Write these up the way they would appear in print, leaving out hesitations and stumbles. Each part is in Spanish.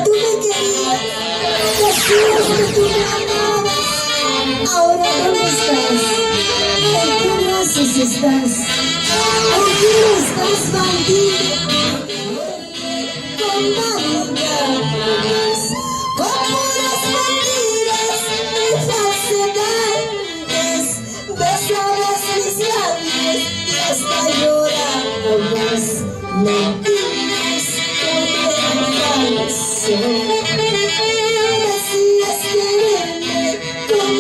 tú me querías, decías que tú me amabas. Ahora ¿dónde estás? ¿En qué brazos estás? ¿Con quién estás, bandido? Con vanidades, con puras mentiras y falsedades. Besabas mis labios y hasta llorabas. Mentiras que me falsas. Decías quererme con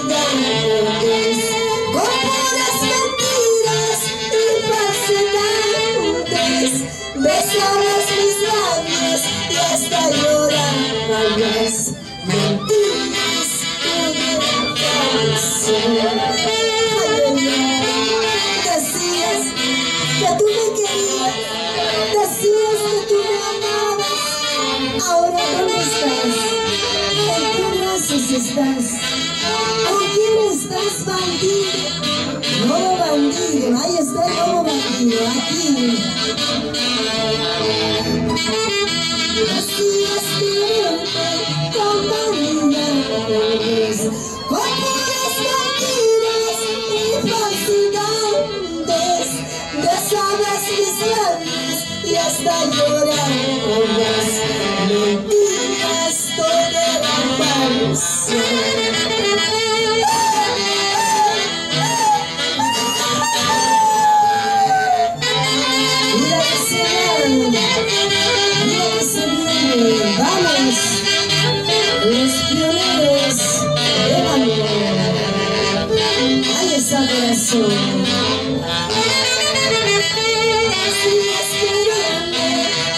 vanidades, con puras mentiras y falsedades. Besabas mis labios y hasta llorabas. Mentiras que me falsas. Decías que tú me querías, decías que tú me amabas. Ahora ¿dónde estás? ¿En qué brazos estás? ¿Con quién estás, bandido? Lobo bandido, ahí está el lobo bandido, aquí. Decías quererme con vanidades, con puras mentiras y falsedades. Besabas mis labios y hasta llorabas. Mentiras, todo era falso. Mira que se viene, mira que se viene. Vamos, los pioneros del amor. Ahí está el corazón. Decías quererme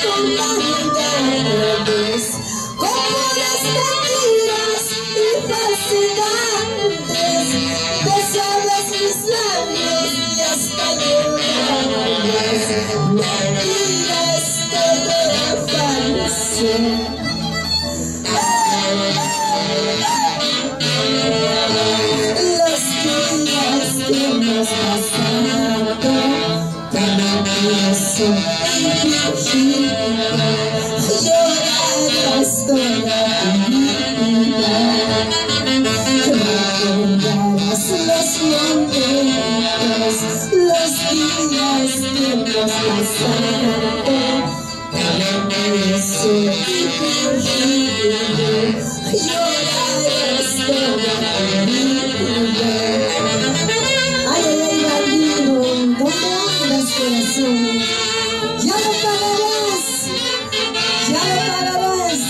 con vanidades, con puras mentiras y falsedades. Besabas mis labios y hasta llorabas. Mentiras, todo era falso. Los días que hemos pasado eso y fingido, llorarás toda tu vida. Recordarás los momentos, los días que hemos pasado. Eso y fingido, llorarás toda tu vida. Ay, ay, ay, bandido, ¿dónde andas, corazón? Ya lo pagarás, ya lo pagarás.